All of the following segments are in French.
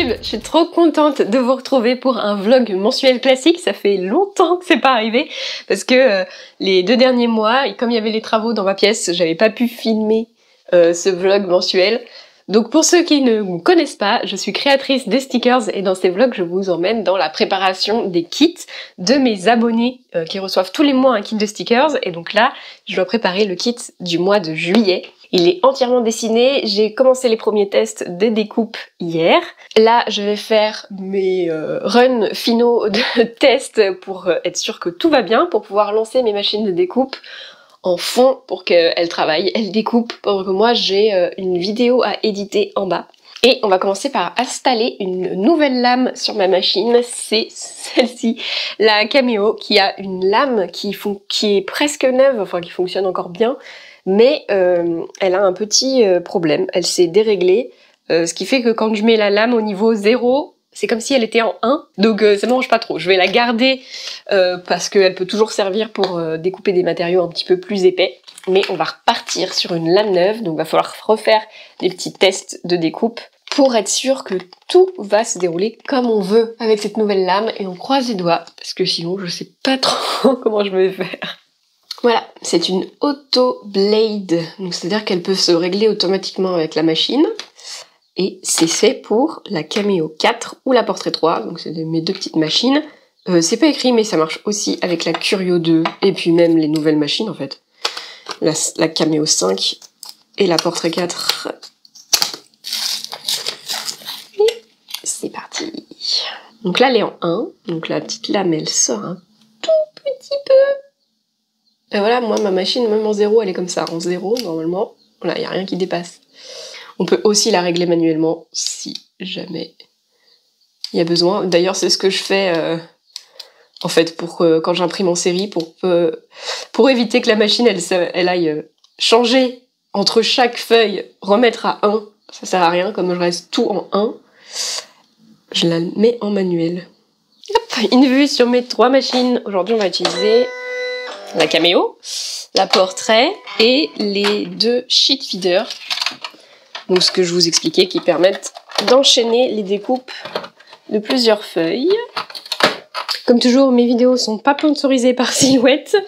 YouTube, je suis trop contente de vous retrouver pour un vlog mensuel classique. Ça fait longtemps que c'est pas arrivé parce que les 2 derniers mois, comme il y avait les travaux dans ma pièce, j'avais pas pu filmer ce vlog mensuel. Donc pour ceux qui ne me connaissent pas, je suis créatrice des stickers et dans ces vlogs, je vous emmène dans la préparation des kits de mes abonnés qui reçoivent tous les mois un kit de stickers. Et donc là, je dois préparer le kit du mois de juillet. Il est entièrement dessiné, j'ai commencé les premiers tests de découpe hier. Là, je vais faire mes runs finaux de tests pour être sûr que tout va bien, pour pouvoir lancer mes machines de découpe en fond pour qu'elles travaillent, elles découpent, pendant que moi j'ai une vidéo à éditer en bas. Et on va commencer par installer une nouvelle lame sur ma machine, c'est celle-ci, la Cameo, qui a une lame qui est presque neuve, enfin qui fonctionne encore bien, mais elle a un petit problème, elle s'est déréglée, ce qui fait que quand je mets la lame au niveau 0, c'est comme si elle était en 1, donc ça ne mange pas trop. Je vais la garder parce qu'elle peut toujours servir pour découper des matériaux un petit peu plus épais. Mais on va repartir sur une lame neuve, donc il va falloir refaire des petits tests de découpe pour être sûr que tout va se dérouler comme on veut avec cette nouvelle lame. Et on croise les doigts, parce que sinon je sais pas trop comment je vais faire. Voilà, c'est une Auto Blade, donc c'est-à-dire qu'elle peut se régler automatiquement avec la machine. Et c'est fait pour la Cameo 4 ou la Portrait 3, donc c'est mes 2 petites machines. C'est pas écrit, mais ça marche aussi avec la Curio 2, et puis même les nouvelles machines en fait. La Cameo 5 et la Portrait 4. Et c'est parti. Donc là, elle est en 1, donc la petite lame, elle sort un tout petit peu. Et voilà, moi, ma machine, même en 0, elle est comme ça. En 0, normalement, voilà, il n'y a rien qui dépasse. On peut aussi la régler manuellement si jamais il y a besoin. D'ailleurs, c'est ce que je fais en fait pour quand j'imprime en série pour éviter que la machine elle aille changer entre chaque feuille, remettre à 1. Ça sert à rien, comme je reste tout en 1. Je la mets en manuel. Hop, une vue sur mes 3 machines. Aujourd'hui, on va utiliser la Cameo, la Portrait et les 2 sheet feeders. Donc ce que je vous expliquais, qui permettent d'enchaîner les découpes de plusieurs feuilles. Comme toujours, mes vidéos sont pas sponsorisées par Silhouette,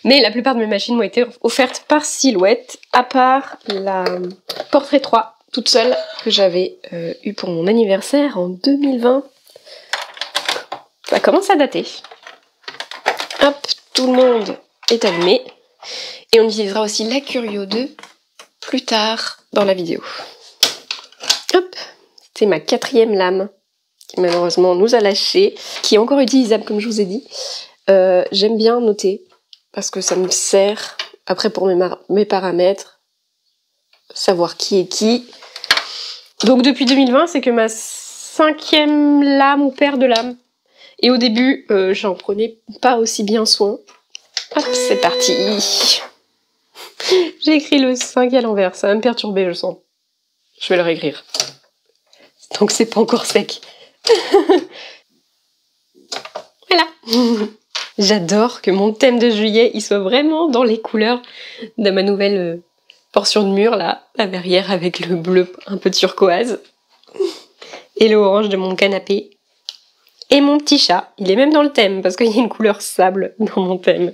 mais la plupart de mes machines m'ont été offertes par Silhouette, à part la Portrait 3, toute seule, que j'avais eue pour mon anniversaire en 2020. Ça commence à dater. Hop, tout le monde est allumé. Et on utilisera aussi la Curio 2 plus tard dans la vidéo. Hop, c'est ma 4e lame qui malheureusement nous a lâché, qui est encore utilisable comme je vous ai dit. J'aime bien noter parce que ça me sert après pour mes paramètres, savoir qui est qui. Donc depuis 2020, c'est que ma 5e lame ou paire de lames. Et au début, j'en prenais pas aussi bien soin. Hop, c'est parti. J'ai écrit le 5 à l'envers, ça va me perturber, je sens. Je vais le réécrire. Donc c'est pas encore sec. Voilà. J'adore que mon thème de juillet, il soit vraiment dans les couleurs de ma nouvelle portion de mur, là, la verrière avec le bleu un peu turquoise. Et le orange de mon canapé. Et mon petit chat, il est même dans le thème, parce qu'il y a une couleur sable dans mon thème.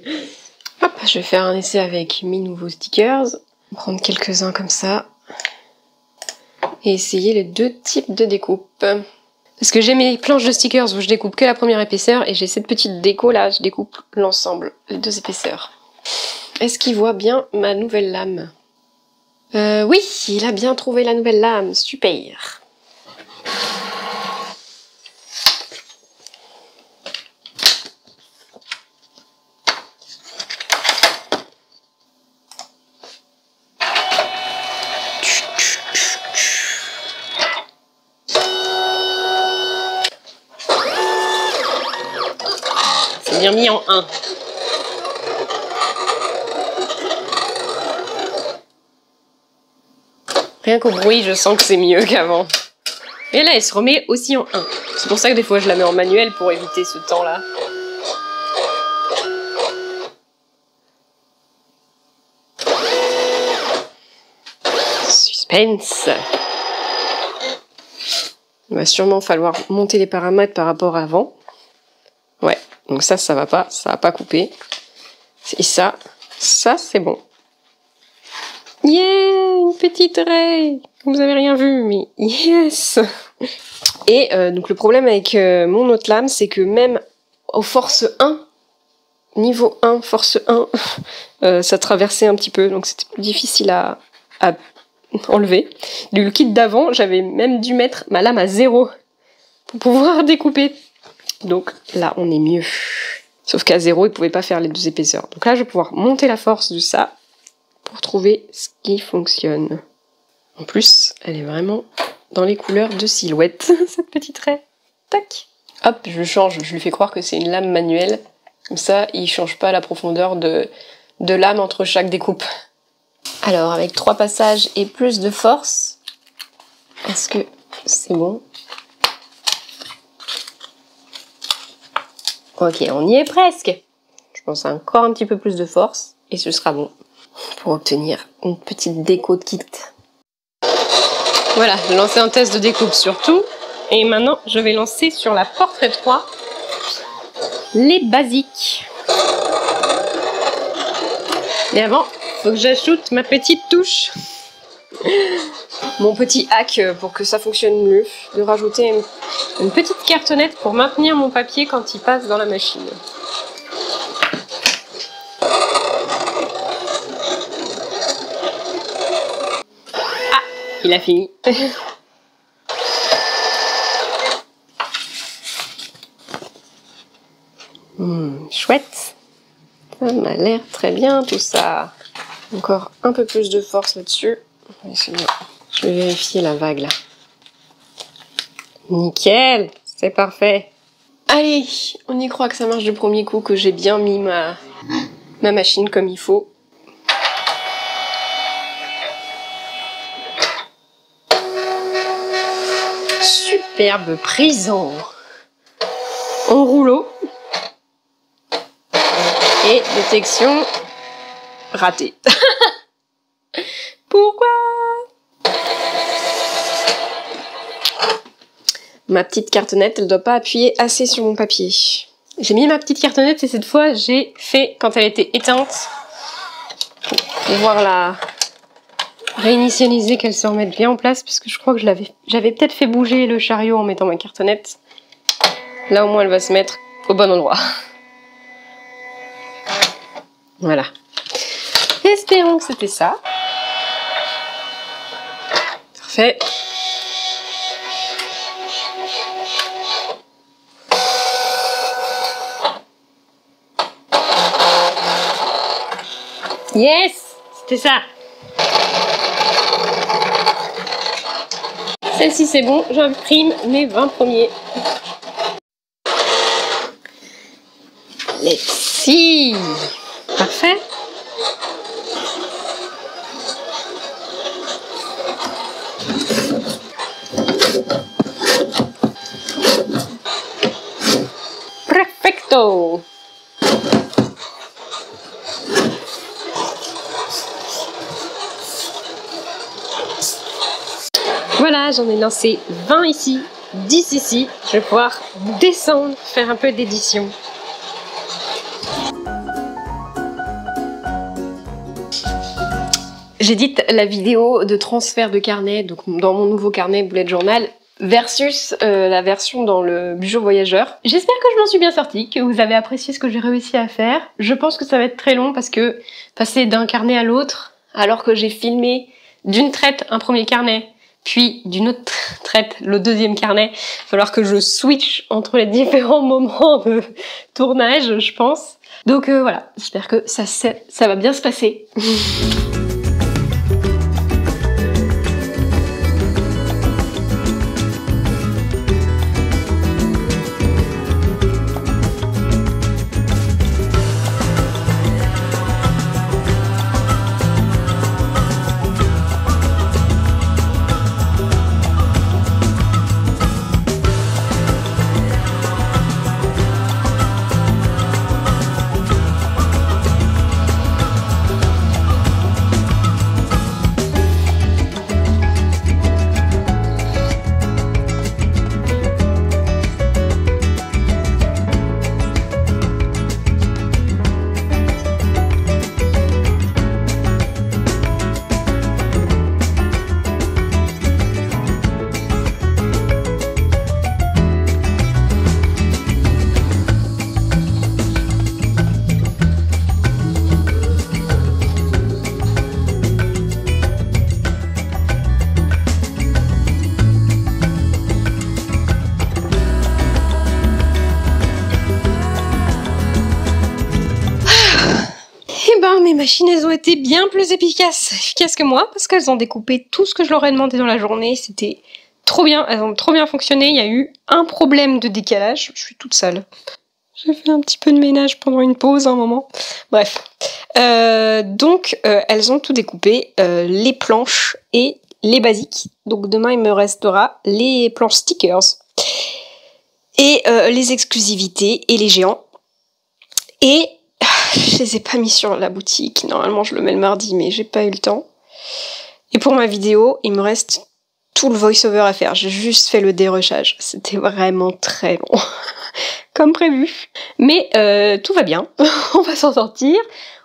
Hop, je vais faire un essai avec mes nouveaux stickers. Prendre quelques-uns comme ça. Et essayer les 2 types de découpe. Parce que j'ai mes planches de stickers où je découpe que la première épaisseur et j'ai cette petite déco là, je découpe l'ensemble, les 2 épaisseurs. Est-ce qu'il voit bien ma nouvelle lame? Oui, il a bien trouvé la nouvelle lame, super. Bien mis en 1. Rien qu'au bruit, je sens que c'est mieux qu'avant. Et là, elle se remet aussi en 1. C'est pour ça que des fois, je la mets en manuel pour éviter ce temps-là. Suspense. Il va sûrement falloir monter les paramètres par rapport à avant. Ouais, donc ça va pas couper. Et ça c'est bon. Yeah, une petite raie. Vous avez rien vu, mais yes. Et donc le problème avec mon autre lame, c'est que même au force 1, niveau 1, force 1, ça traversait un petit peu, donc c'était plus difficile à enlever. Le kit d'avant, j'avais même dû mettre ma lame à 0 pour pouvoir découper. Donc là, on est mieux. Sauf qu'à 0, il pouvait pas faire les 2 épaisseurs. Donc là, je vais pouvoir monter la force de ça pour trouver ce qui fonctionne. En plus, elle est vraiment dans les couleurs de Silhouette, cette petite raie. Tac. Hop, je change, je lui fais croire que c'est une lame manuelle. Comme ça, il change pas la profondeur de lame entre chaque découpe. Alors, avec 3 passages et plus de force, est-ce que c'est bon? Ok, on y est presque. Je pense encore un petit peu plus de force et ce sera bon pour obtenir une petite déco de kit. Voilà, j'ai lancé un test de découpe sur tout et maintenant je vais lancer sur la Portrait 3 les basiques. Mais avant, faut que j'ajoute ma petite touche, mon petit hack pour que ça fonctionne mieux, de rajouter une petite cartonnette pour maintenir mon papier quand il passe dans la machine. Ah, il a fini. Chouette. Ça m'a l'air très bien tout ça. Encore un peu plus de force là-dessus. Oui, c'est bien. Je vais vérifier la vague là. Nickel, c'est parfait. Allez, on y croit que ça marche du premier coup, que j'ai bien mis ma machine comme il faut. Superbe prise en rouleau. Et détection ratée. Pourquoi? Ma petite cartonnette, elle doit pas appuyer assez sur mon papier. J'ai mis ma petite cartonnette et cette fois j'ai fait quand elle était éteinte pour pouvoir la réinitialiser, qu'elle se remette bien en place, parce que je crois que j'avais peut-être fait bouger le chariot en mettant ma cartonnette. Là au moins elle va se mettre au bon endroit. Voilà. Espérons que c'était ça. Parfait. Yes! C'était ça. Celle-ci c'est bon, j'imprime mes 20 premiers. Let's see! Parfait. Perfecto. Voilà, j'en ai lancé 20 ici, 10 ici. Je vais pouvoir descendre, faire un peu d'édition. J'édite la vidéo de transfert de carnet, donc dans mon nouveau carnet Bullet Journal, versus la version dans le Bugeot Voyageur. J'espère que je m'en suis bien sortie, que vous avez apprécié ce que j'ai réussi à faire. Je pense que ça va être très long parce que passer d'un carnet à l'autre, alors que j'ai filmé d'une traite un premier carnet, puis d'une autre traite le deuxième carnet, il va falloir que je switch entre les différents moments de tournage, je pense. Donc voilà, j'espère que ça va bien se passer. Ah, mes machines, elles ont été bien plus efficaces que moi, parce qu'elles ont découpé tout ce que je leur ai demandé dans la journée. C'était trop bien, elles ont trop bien fonctionné. Il y a eu un problème de décalage. Je suis toute seule. J'ai fait un petit peu de ménage pendant une pause, un moment. Bref. Donc, elles ont tout découpé, les planches et les basiques. Donc demain, il me restera les planches stickers et les exclusivités et les géants. Et je les ai pas mis sur la boutique. Normalement, je le mets le mardi, mais j'ai pas eu le temps. Et pour ma vidéo, il me reste tout le voice-over à faire. J'ai juste fait le dérushage. C'était vraiment très long. Comme prévu. Mais tout va bien. On va s'en sortir.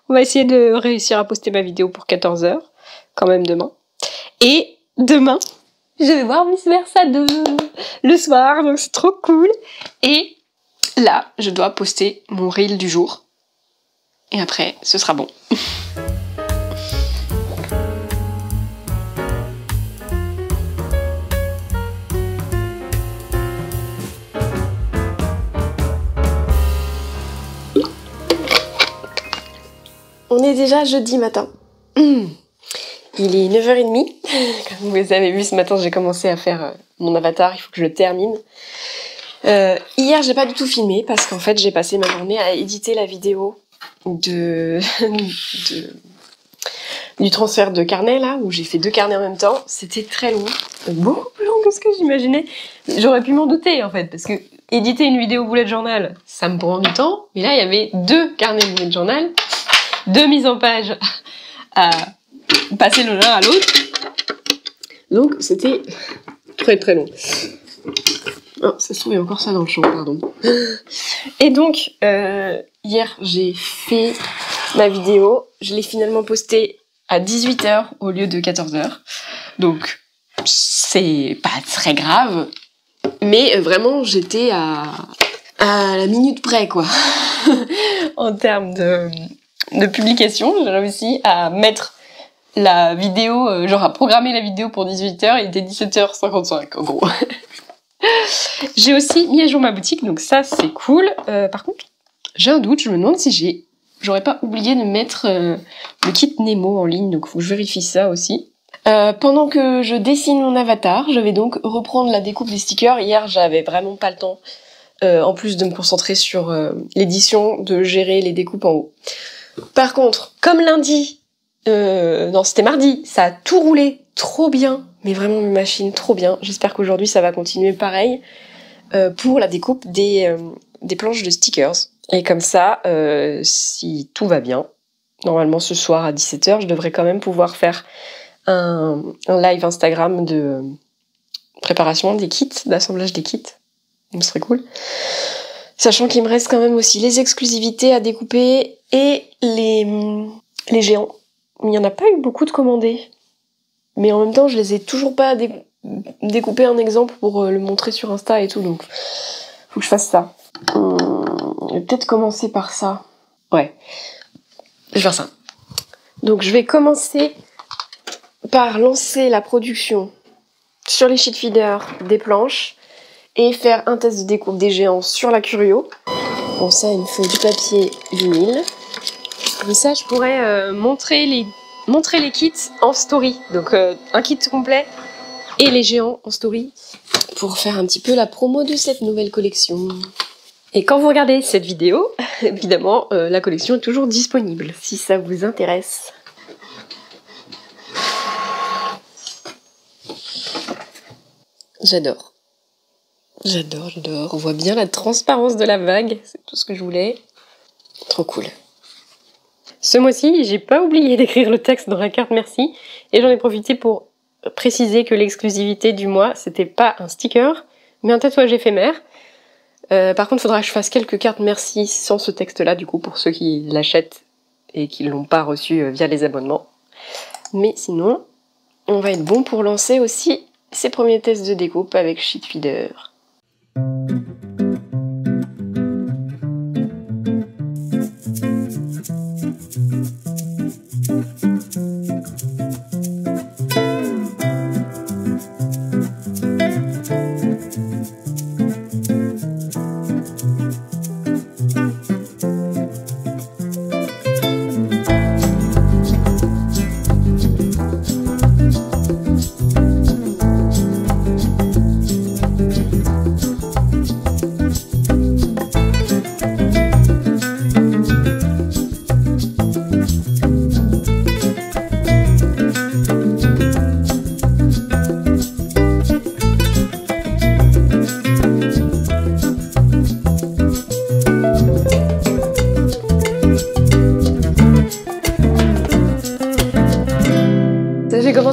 On va essayer de réussir à poster ma vidéo pour 14h. Quand même demain. Et demain, je vais voir Vice Versa 2 le soir. Donc c'est trop cool. Et là, je dois poster mon reel du jour. Et après, ce sera bon. On est déjà jeudi matin. Il est 9h30. Comme vous avez vu ce matin, j'ai commencé à faire mon avatar, il faut que je le termine. Hier, j'ai pas du tout filmé parce qu'en fait, j'ai passé ma journée à éditer la vidéo du transfert de carnet là, où j'ai fait 2 carnets en même temps. C'était très long, beaucoup plus long que ce que j'imaginais. J'aurais pu m'en douter en fait, parce que éditer une vidéo bullet journal, ça me prend du temps. Mais là, il y avait 2 carnets bullet journal, 2 mises en page à passer de l'un à l'autre. Donc c'était très très long. Oh, ça se trouve, il y a encore ça dans le champ, pardon. Et donc, hier, j'ai fait ma vidéo. Je l'ai finalement postée à 18h au lieu de 14h. Donc, c'est pas très grave. Mais vraiment, j'étais à la minute près, quoi. En termes de publication, j'ai réussi à mettre la vidéo, genre à programmer la vidéo pour 18h. Il était 17h55, en gros. J'ai aussi mis à jour ma boutique, donc ça c'est cool. Par contre, j'ai un doute, je me demande si j'aurais pas oublié de mettre le kit Nemo en ligne, donc faut que je vérifie ça aussi. Pendant que je dessine mon avatar, je vais donc reprendre la découpe des stickers. Hier, j'avais vraiment pas le temps, en plus de me concentrer sur l'édition, de gérer les découpes en haut. Par contre, comme lundi, non c'était mardi, ça a tout roulé trop bien. Mais vraiment une machine trop bien. J'espère qu'aujourd'hui ça va continuer pareil pour la découpe des planches de stickers. Et comme ça, si tout va bien, normalement ce soir à 17h, je devrais quand même pouvoir faire un live Instagram de préparation des kits, d'assemblage des kits. Donc ce serait cool. Sachant qu'il me reste quand même aussi les exclusivités à découper et les géants. Il n'y en a pas eu beaucoup de commandés. Mais en même temps, je les ai toujours pas découpé un exemple pour le montrer sur Insta et tout, donc faut que je fasse ça. Je vais peut-être commencer par ça. Ouais, je vais faire ça. Donc je vais commencer par lancer la production sur les sheet feeders des planches et faire un test de découpe des géants sur la Curio. Bon, ça, il me faut du papier vinyle. Comme ça, je pourrais montrer les kits en story, donc un kit complet et les géants en story pour faire un petit peu la promo de cette nouvelle collection. Et quand vous regardez cette vidéo, évidemment, la collection est toujours disponible si ça vous intéresse. J'adore. J'adore, j'adore. On voit bien la transparence de la vague, c'est tout ce que je voulais. Trop cool. Ce mois-ci, j'ai pas oublié d'écrire le texte dans la carte merci et j'en ai profité pour préciser que l'exclusivité du mois, c'était pas un sticker, mais un tatouage éphémère. Par contre, il faudra que je fasse quelques cartes merci sans ce texte-là, du coup, pour ceux qui l'achètent et qui l'ont pas reçu via les abonnements. Mais sinon, on va être bon pour lancer aussi ces premiers tests de découpe avec sheet feeder.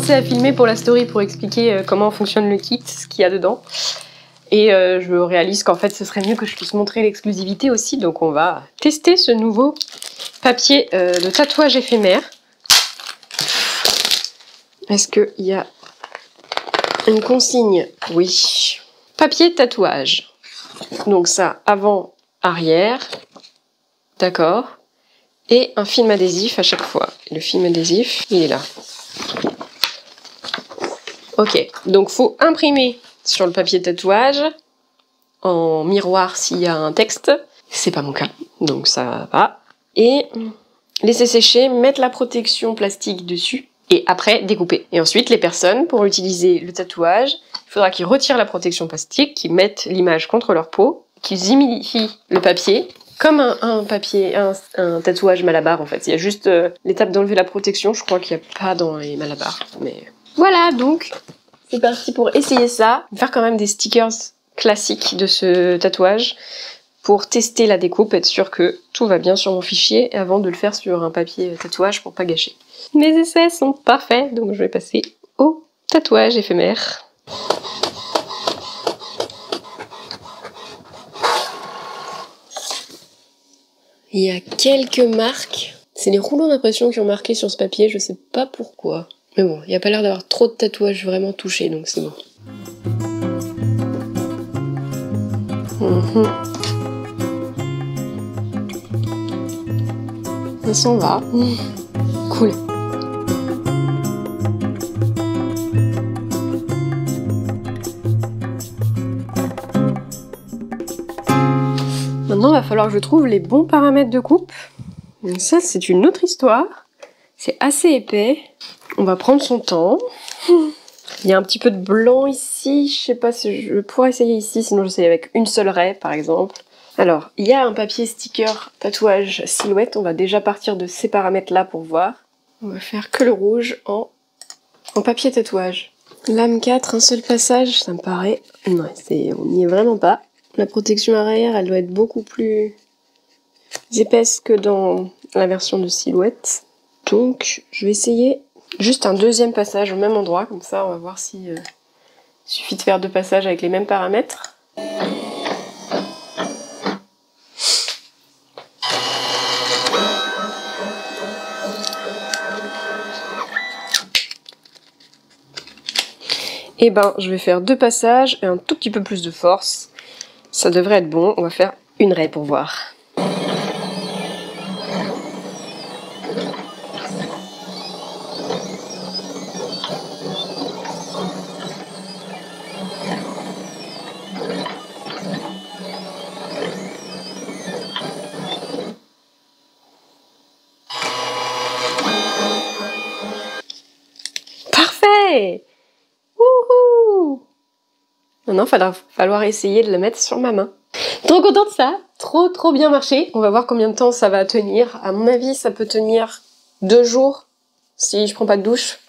commencé à filmer pour la story pour expliquer comment fonctionne le kit, ce qu'il y a dedans. Et je réalise qu'en fait ce serait mieux que je puisse montrer l'exclusivité aussi, donc on va tester ce nouveau papier de tatouage éphémère. Est-ce qu'il y a une consigne? Oui. Papier de tatouage. Donc ça, avant, arrière. D'accord. Et un film adhésif à chaque fois. Le film adhésif, il est là. Ok, donc faut imprimer sur le papier de tatouage, en miroir s'il y a un texte. C'est pas mon cas, donc ça va. Et laisser sécher, mettre la protection plastique dessus, et après découper. Et ensuite, les personnes, pour utiliser le tatouage, il faudra qu'ils retirent la protection plastique, qu'ils mettent l'image contre leur peau, qu'ils humidifient le papier, comme un papier, un tatouage Malabar en fait. Il y a juste l'étape d'enlever la protection, je crois qu'il n'y a pas dans les Malabar. Mais voilà, donc c'est parti pour essayer ça. Faire quand même des stickers classiques de ce tatouage pour tester la découpe, être sûr que tout va bien sur mon fichier avant de le faire sur un papier tatouage pour pas gâcher. Mes essais sont parfaits, donc je vais passer au tatouage éphémère. Il y a quelques marques. C'est les rouleaux d'impression qui ont marqué sur ce papier, je sais pas pourquoi. Mais bon, il n'y a pas l'air d'avoir trop de tatouages vraiment touchés, donc c'est bon. Ça s'en va. Cool. Maintenant, il va falloir que je trouve les bons paramètres de coupe. Donc ça, c'est une autre histoire. C'est assez épais. On va prendre son temps. Il y a un petit peu de blanc ici. Je sais pas si je pourrais essayer ici, sinon j'essaye avec une seule raie, par exemple. Alors, il y a un papier sticker tatouage silhouette. On va déjà partir de ces paramètres-là pour voir. On va faire que le rouge en papier tatouage. Lame 4, un seul passage, ça me paraît... Non, on n'y est vraiment pas. La protection arrière, elle doit être beaucoup plus épaisse que dans la version de silhouette. Donc, je vais essayer juste un deuxième passage au même endroit. Comme ça, on va voir si il suffit de faire deux passages avec les mêmes paramètres. Et ben, je vais faire deux passages et un tout petit peu plus de force. Ça devrait être bon. On va faire une raie pour voir. Parfait! Wouhou! Maintenant, il va falloir essayer de le mettre sur ma main. Trop contente de ça! Trop bien marché. On va voir combien de temps ça va tenir. À mon avis, ça peut tenir 2 jours si je prends pas de douche.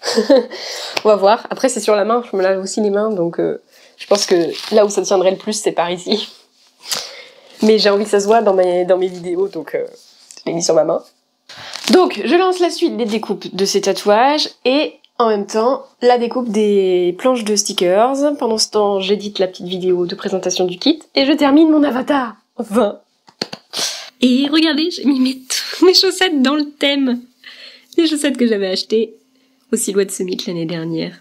On va voir. Après, c'est sur la main. Je me lave aussi les mains, donc je pense que là où ça tiendrait le plus, c'est par ici. Mais j'ai envie que ça se voit dans mes vidéos, donc je l'ai mis sur ma main. Donc, je lance la suite des découpes de ces tatouages et en même temps, la découpe des planches de stickers. Pendant ce temps, j'édite la petite vidéo de présentation du kit et je termine mon avatar. Enfin. Et regardez, j'ai mis mes chaussettes dans le thème. Les chaussettes que j'avais achetées au Silhouette Summit l'année dernière.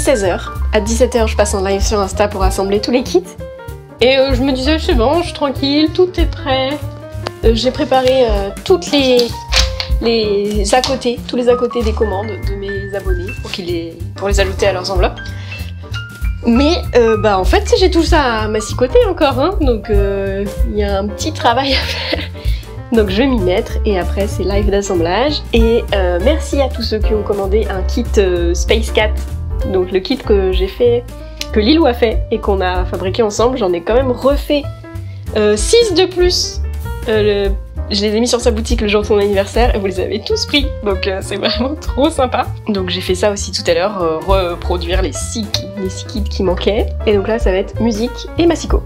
16 h. À 17 h, je passe en live sur Insta pour assembler tous les kits. Et je me disais, c'est bon, je suis tranquille, tout est prêt. J'ai préparé toutes les à côté, tous les à côté des commandes de mes abonnés pour les ajouter à leurs enveloppes. Mais en fait j'ai tout ça à massicoter encore, hein, donc il y a un petit travail à faire. Donc je vais m'y mettre et après c'est live d'assemblage. Et merci à tous ceux qui ont commandé un kit Space Cat, donc le kit que j'ai fait, que Lilou a fait et qu'on a fabriqué ensemble. J'en ai quand même refait 6 de plus. Je les ai mis sur sa boutique le jour de son anniversaire et vous les avez tous pris, donc c'est vraiment trop sympa. Donc j'ai fait ça aussi tout à l'heure, reproduire les 6 kits qui manquaient. Et donc là ça va être musique et massicot.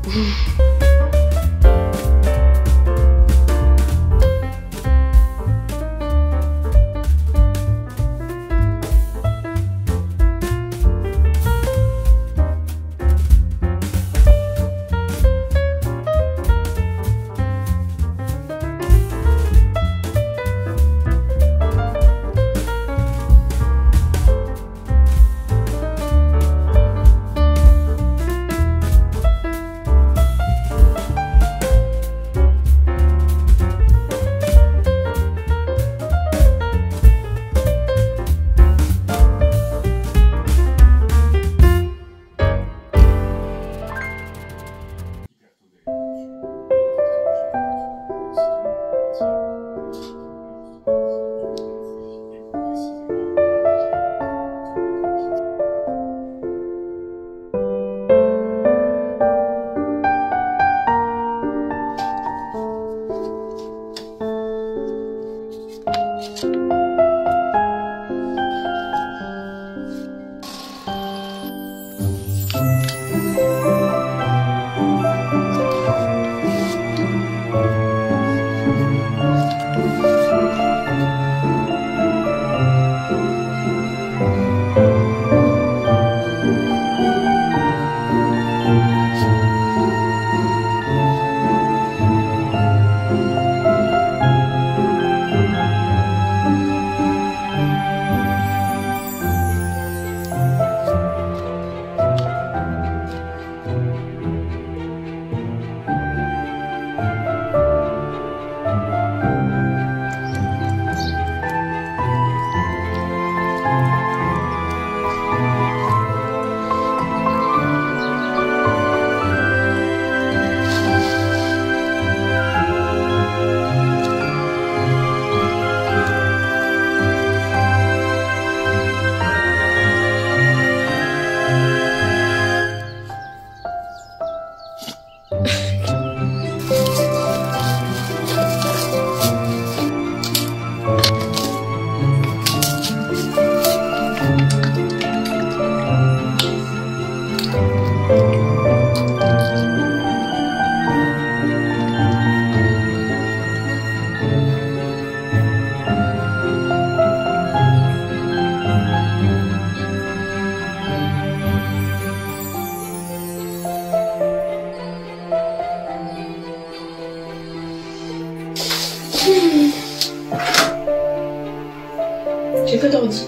J'ai pas d'ordi.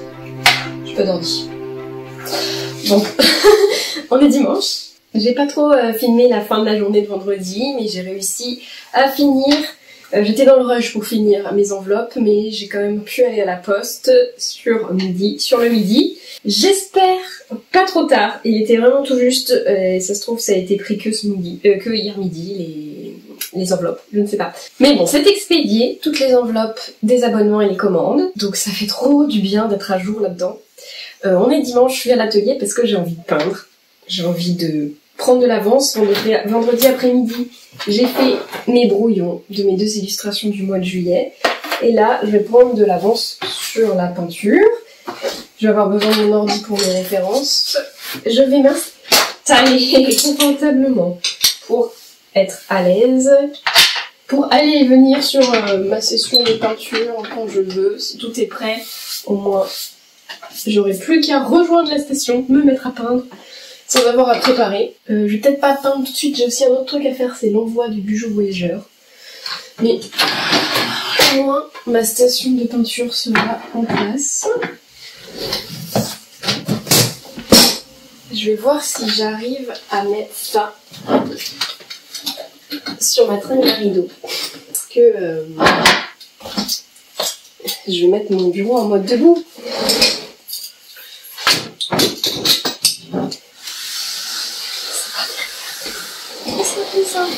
J'ai pas d'ordi. Donc, on est dimanche. J'ai pas trop filmé la fin de la journée de vendredi, mais j'ai réussi à finir. J'étais dans le rush pour finir mes enveloppes, mais j'ai quand même pu aller à la poste sur le midi. J'espère pas trop tard. Il était vraiment tout juste. Ça se trouve, ça a été pris que hier midi, les enveloppes, je ne sais pas. Mais bon, c'est expédié, toutes les enveloppes des abonnements et les commandes. Donc ça fait trop du bien d'être à jour là-dedans. On est dimanche, je suis à l'atelier parce que j'ai envie de peindre. J'ai envie de prendre de l'avance. Vendredi après-midi, j'ai fait mes brouillons de mes 2 illustrations du mois de juillet. Et là, je vais prendre de l'avance sur la peinture. Je vais avoir besoin de mon ordi pour mes références. Je vais m'installer confortablement pour être à l'aise. Pour aller et venir sur ma session de peinture quand je veux. Si tout est prêt, au moins, j'aurai plus qu'à rejoindre la station, me mettre à peindre, sans avoir à préparer. Je vais peut-être pas peindre tout de suite, j'ai aussi un autre truc à faire, c'est l'envoi du Bugeaud Voyageur. Mais au moins, ma station de peinture sera en place. Je vais voir si j'arrive à mettre ça sur ma traîne à rideau. Parce que je vais mettre mon bureau en mode debout. C'est ça.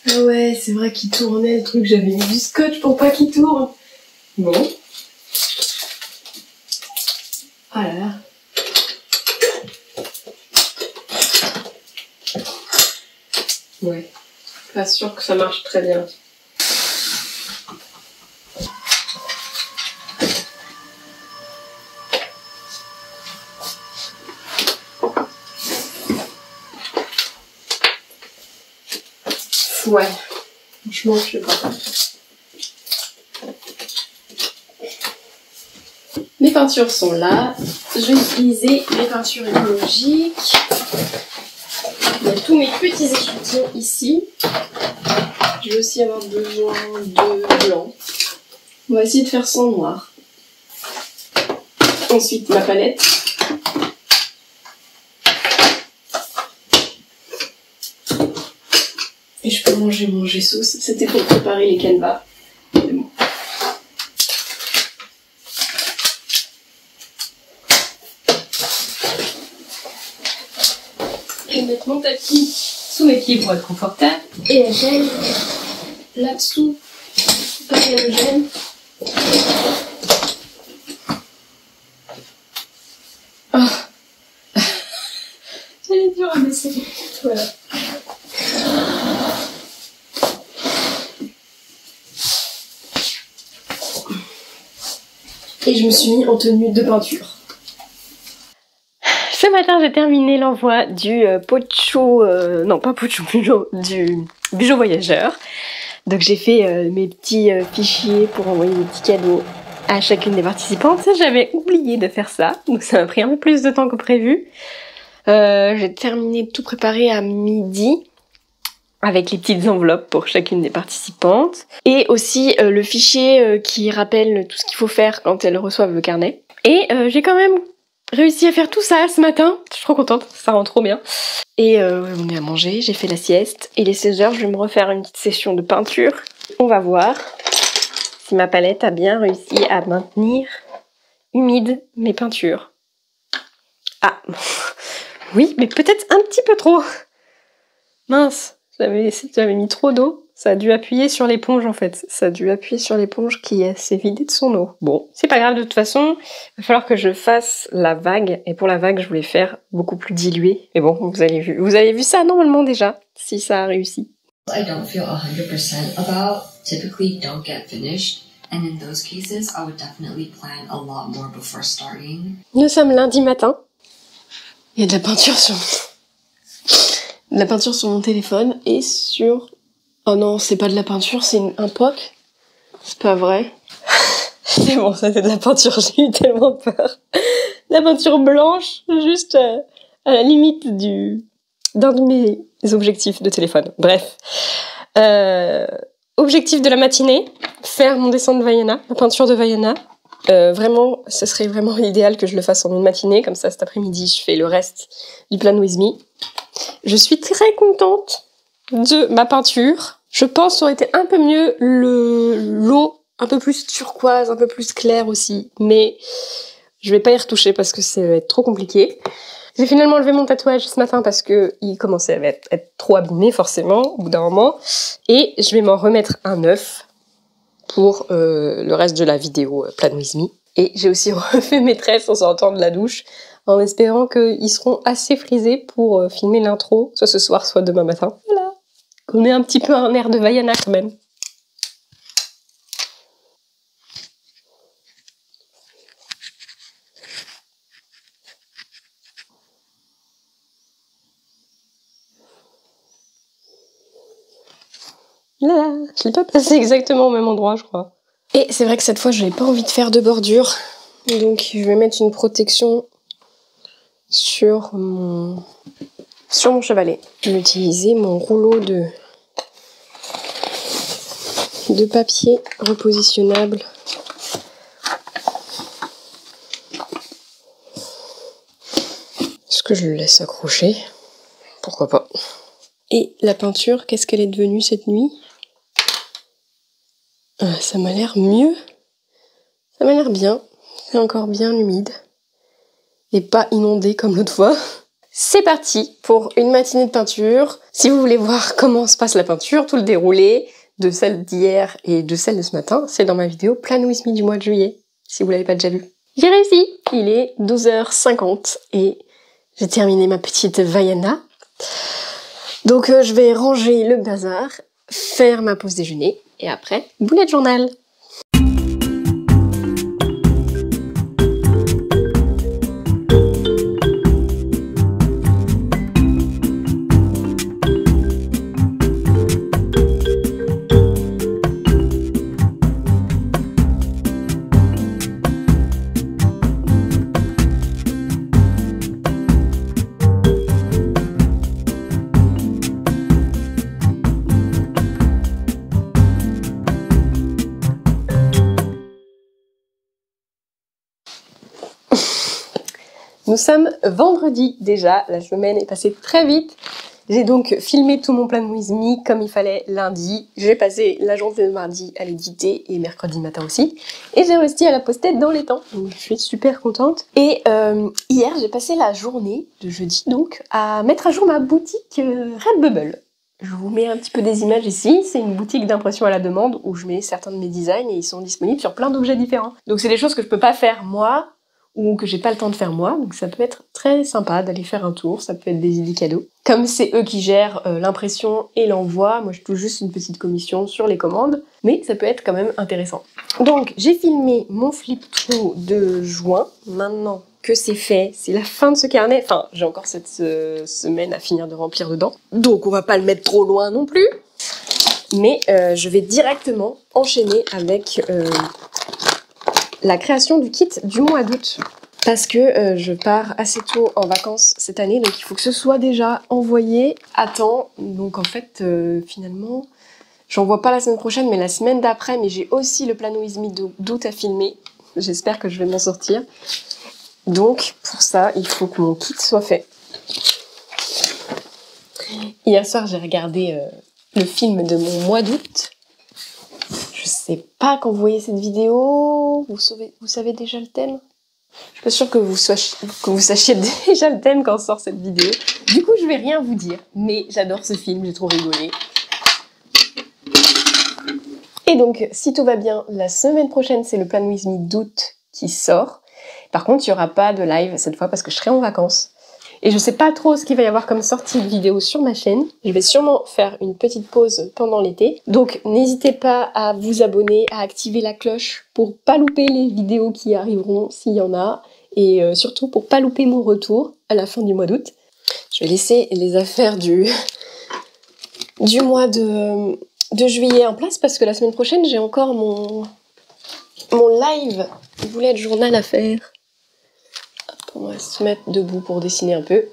Ah ouais, c'est vrai qu'il tournait le truc, j'avais mis du scotch pour pas qu'il tourne. Bon. Ah là là. Ouais. Pas sûr que ça marche très bien. Ouais. Franchement, je sais pas. Mes peintures sont là. Je vais utiliser les peintures écologiques. Il y a tous mes petits échantillons ici. Je vais aussi avoir besoin de blanc. On va essayer de faire sans noir. Ensuite, ma palette. Et je peux manger mon gesso. C'était pour préparer les canevas. Bon. Je vais mettre mon tapis sous mes pieds pour être confortable. Et la gêne là-dessous, pas qu'elle me gêne. Oh. J'allais dur à baisser. Voilà. Et je me suis mis en tenue de peinture. Ce matin, j'ai terminé l'envoi du Pocho, non pas Pocho, du Bijou Voyageur. Donc j'ai fait mes petits fichiers pour envoyer des petits cadeaux à chacune des participantes. J'avais oublié de faire ça, donc ça m'a pris un peu plus de temps que prévu. J'ai terminé de tout préparer à midi, avec les petites enveloppes pour chacune des participantes. Et aussi le fichier qui rappelle tout ce qu'il faut faire quand elles reçoivent le carnet. Et j'ai quand même réussi à faire tout ça ce matin. Je suis trop contente, ça rend trop bien. Et on est à manger, j'ai fait la sieste. Et les 16h, je vais me refaire une petite session de peinture. On va voir si ma palette a bien réussi à maintenir humide mes peintures. Ah, oui, mais peut-être un petit peu trop. Mince. J'avais mis trop d'eau, ça a dû appuyer sur l'éponge en fait. Ça a dû appuyer sur l'éponge qui s'est vidée de son eau. Bon, c'est pas grave de toute façon, il va falloir que je fasse la vague. Et pour la vague, je voulais faire beaucoup plus dilué. Mais bon, vous avez vu ça normalement déjà, si ça a réussi. I don't feel 100% about typically don't get finished. And in those cases, I would definitely plan a lot more before starting. Nous sommes lundi matin. Il y a de la peinture sur mon téléphone et sur... Oh non, c'est pas de la peinture, c'est un POC. C'est pas vrai. C'est bon, ça c'est de la peinture, j'ai eu tellement peur. La peinture blanche, juste à la limite d'un de mes objectifs de téléphone. Bref. Objectif de la matinée, faire mon dessin de Vaiana, ma peinture de Vaiana. Vraiment, ce serait vraiment idéal que je le fasse en une matinée, comme ça cet après-midi je fais le reste du Plan With Me. Je suis très contente de ma peinture. Je pense que ça aurait été un peu mieux l'eau, un peu plus turquoise, un peu plus claire aussi. Mais je vais pas y retoucher parce que ça va être trop compliqué. J'ai finalement enlevé mon tatouage ce matin parce que il commençait à être trop abîmé forcément au bout d'un moment. Et je vais m'en remettre un neuf pour le reste de la vidéo Plan With Me. Et j'ai aussi refait mes tresses en sortant de la douche, en espérant qu'ils seront assez frisés pour filmer l'intro, soit ce soir, soit demain matin. Voilà. On est un petit peu un air de Vaiana quand même. Là, je l'ai pas passé exactement au même endroit, je crois. Et c'est vrai que cette fois, je n'avais pas envie de faire de bordure. Donc, je vais mettre une protection sur mon chevalet. Je vais utiliser mon rouleau de de papier repositionnable. Est-ce que je le laisse accrocher? Pourquoi pas. Et la peinture, qu'est-ce qu'elle est devenue cette nuit? Ça m'a l'air mieux. Ça m'a l'air bien. C'est encore bien humide. Et pas inondé comme l'autre fois. C'est parti pour une matinée de peinture. Si vous voulez voir comment se passe la peinture, tout le déroulé de celle d'hier et de celle de ce matin, c'est dans ma vidéo Plan With Me du mois de juillet, si vous l'avez pas déjà vu. J'ai réussi. Il est 12h50 et j'ai terminé ma petite Vaiana. Donc je vais ranger le bazar, faire ma pause déjeuner et après, bullet journal. Nous sommes vendredi déjà, la semaine est passée très vite. J'ai donc filmé tout mon Plan With Me comme il fallait lundi. J'ai passé la journée de mardi à l'éditer et mercredi matin aussi. Et j'ai réussi à la poster dans les temps, donc je suis super contente. Et hier j'ai passé la journée de jeudi donc à mettre à jour ma boutique Redbubble. Je vous mets un petit peu des images ici, c'est une boutique d'impression à la demande où je mets certains de mes designs et ils sont disponibles sur plein d'objets différents. Donc c'est des choses que je peux pas faire moi, ou que j'ai pas le temps de faire moi, donc ça peut être très sympa d'aller faire un tour, ça peut être des idées cadeaux. Comme c'est eux qui gèrent l'impression et l'envoi, moi je touche juste une petite commission sur les commandes, mais ça peut être quand même intéressant. Donc j'ai filmé mon flip through de juin, maintenant que c'est fait, c'est la fin de ce carnet, enfin j'ai encore cette semaine à finir de remplir dedans, donc on va pas le mettre trop loin non plus, mais je vais directement enchaîner avec la création du kit du mois d'août. Parce que je pars assez tôt en vacances cette année, donc il faut que ce soit déjà envoyé à temps. Donc en fait, finalement, j'envoie pas la semaine prochaine, mais la semaine d'après. Mais j'ai aussi le Plan With Me d'août à filmer. J'espère que je vais m'en sortir. Donc pour ça, il faut que mon kit soit fait. Hier soir, j'ai regardé le film de mon mois d'août. Je sais pas quand vous voyez cette vidéo, vous savez déjà le thème? Je suis pas sûre que vous sachiez déjà le thème quand sort cette vidéo. Du coup, je vais rien vous dire, mais j'adore ce film, j'ai trop rigolé. Et donc, si tout va bien, la semaine prochaine, c'est le Plan With Me d'août qui sort. Par contre, il n'y aura pas de live cette fois parce que je serai en vacances. Et je sais pas trop ce qu'il va y avoir comme sortie de vidéo sur ma chaîne. Je vais sûrement faire une petite pause pendant l'été. Donc n'hésitez pas à vous abonner, à activer la cloche pour pas louper les vidéos qui arriveront s'il y en a. Et surtout pour pas louper mon retour à la fin du mois d'août. Je vais laisser les affaires du mois de juillet en place parce que la semaine prochaine j'ai encore mon live bullet journal à faire. On va se mettre debout pour dessiner un peu.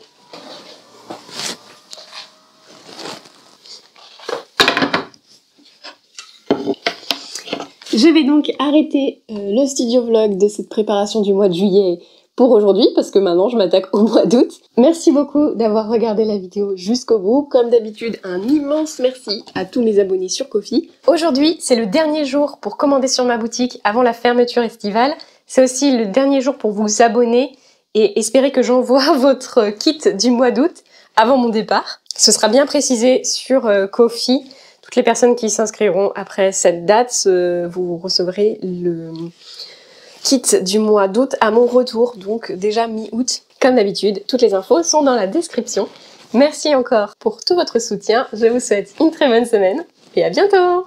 Je vais donc arrêter le studio vlog de cette préparation du mois de juillet pour aujourd'hui, parce que maintenant je m'attaque au mois d'août. Merci beaucoup d'avoir regardé la vidéo jusqu'au bout. Comme d'habitude, un immense merci à tous mes abonnés sur Ko-fi. Aujourd'hui, c'est le dernier jour pour commander sur ma boutique avant la fermeture estivale. C'est aussi le dernier jour pour vous abonner et espérez que j'envoie votre kit du mois d'août avant mon départ. Ce sera bien précisé sur Ko-fi. Toutes les personnes qui s'inscriront après cette date, vous recevrez le kit du mois d'août à mon retour, donc déjà mi-août. Comme d'habitude, toutes les infos sont dans la description. Merci encore pour tout votre soutien. Je vous souhaite une très bonne semaine et à bientôt!